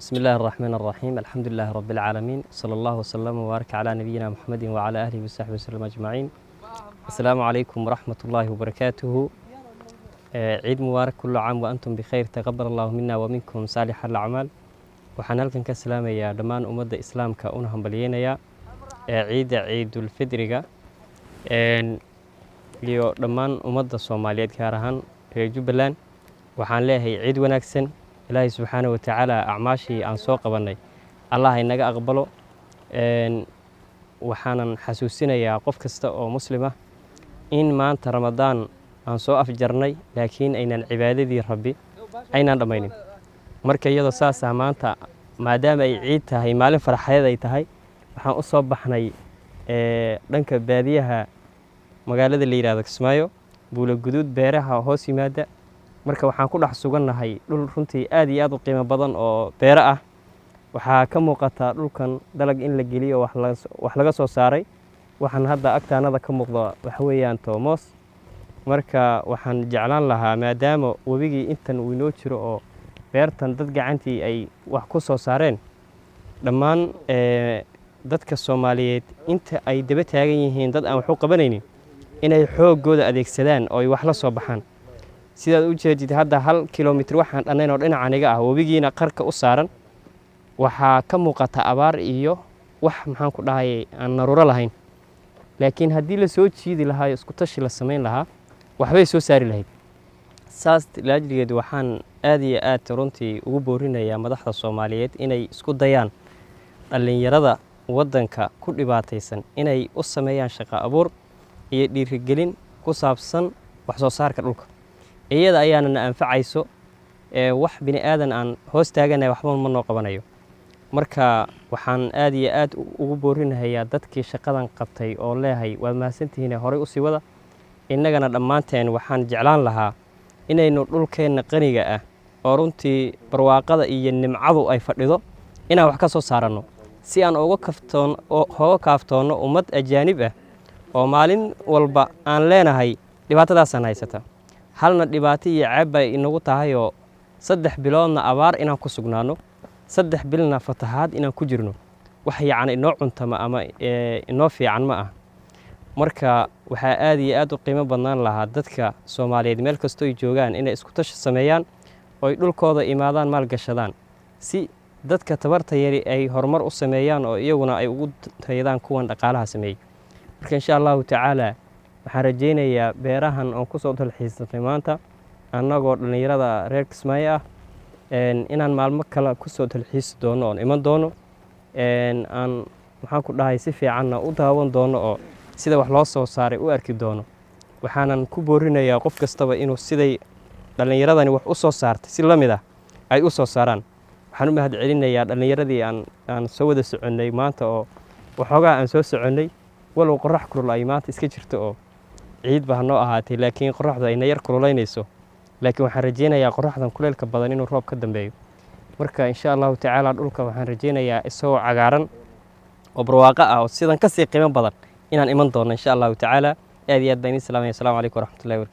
بسم الله الرحمن الرحيم الحمد لله رب العالمين صلى الله وسلم وبارك على نبينا محمد وعلى آله وصحبه وسلم أجمعين. السلام عليكم ورحمة الله وبركاته. عيد مبارك كل عام وأنتم بخير، تقبل الله منا ومنكم صالح الأعمال. waxaan halkan ka salaamayaa dhammaan ummadda islaamka una hambalyeynaya ciidul fidriga iyo dhammaan ummadda Soomaaliyeed gaar ahaan reer Jubbaland. waxaan leeyahay ciid wanaagsan. ilaahay subxaanahu wa tacaala acmaashii aan soo qabanay allah inaga aqbalo. waxaanan xasuusinayaa qof kasta oo muslim ah in maanta ramadaan aan soo afjarnay laakiin aynan cibaadadii rabbi aynan dhamaynin. marka iyadoo saas ah maanta maadaama ay ciid tahay maalin farxadeed ay tahay waxaan u soo baxnay dhanka baadiyaha magaalada la yiraahdo Kismaayo buulo guduud beeraha hoos yimaada. marka waxaan ku dhex sugannahay dhul runtii aad iyo aad u qiimo badan oo beero ah. waxaa ka muuqata dhulkan dalag in la geliyo wax laga soo saaray. waxaan hadda agtaanada ka muuqdo waxa weeyaan toomoos. marka waxaan jeclaan lahaa maadaama wabigii intan uu inoo jiro oo beertan dad gacantii ay wax ku soo saareen dhammaan dadka Soomaaliyeed inta ay daba taagan yihiin dad aan wax u qabanaynin inay xoogooda adeegsadaan oo ay wax la soo baxaan. sidaad u jeedid hadda 1 kiiloomitir waxaan dhannayn oo dhinaca aniga ah wabigiina qarka u saaran waxaa ka muuqata abaar iyo wax maxaan ku dhahay aan naruuro lahayn. laakiin haddii la soo jiidi lahaa isku tashi la samayn lahaa waxbay soo saari lahayd. saas laajligeed waxaan aad iyo aad runtii ugu boorinayaa madaxda Soomaaliyeed inay isku dayaan dhalinyarada waddanka ku dhibaataysan inay u sameeyaan shaqo abuur iyo dhiirigelin ku saabsan wax soo saarka dhulka. iyada ayaana anfacayso wax bini aadan aan hoos taaganay waxba ma noo qabanayo. marka waxaan aad iyo aad ugu boorinayaa dadkii shaqadan qabtay oo leeyahay waa mahadsantihiin hore u sii wada. innagana dhammaanteen waxaan jeclaan lahaa inaynu dhulkeenna qaniga ah oo runtii barwaaqada iyo nimcadu ay fadhido inaan wax ka soo saaranno si aan uga kaaftoono ummad ajaanib ah oo maalin walba aan leenahay dhibaatadaasaan haysata. halna dhibaato iyo ceeb bay inagu tahay oo 3 biloodna abaar inaan ku sugnaano 3 bilna fatahaad inaan ku jirno wax yacni inoo cuntama ama inoo fiican ma ah. marka waxaa aad iyo aad u qiimo badnaan lahaa dadka Soomaaliyeed meel kastoo ay joogaan inay isku tashi sameeyaan oo ay dhulkooda imaadaan maal gashadaan si dadka tabarta yari ay horumar u sameeyaan oo iyaguna ay ugu tayadaan kuwan dhaqaalaha sameeyay. marka insha Allah tacaala waxaan rajaynayaa beerahan oo ku soo dalxiisnay maanta annagoo dhalinyarada reer Kismaayo ah inaan maalmo kale ku soo dalxiis doono oo iman doono aan waxaan ku dhahay si fiicanna u daawan doono oo sida wax loo soo saaray u arki doono. waxaanan ku boorinayaa qof kastaba inuu siday dhalinyaradani wax u soo saartay si la mid ah ay u soo saaraan. waxaan u mahad celinayaa dhalinyaradii aan soo wada soconay maanta oo waxoogaa aan soo soconay walow qorrax kulul ay maanta iska jirto oo ciid baa noo ahaatay laakiin qorraxdu ay yar kululeynayso. laakiin waxaan rajaynayaa qorraxdan kuleelka badan inuu roob ka dambeeyo. marka insha Allah tacaala dhulka waxaan rajaynayaa isagoo cagaaran oo barwaaqo ah oo sidan ka sii qiimo badan inaan iman doono insha Allah tacaala. aad iyo aad baan idin salaamayaa. assalaamu calaykum waraxmatullaahi wabarakaatuh.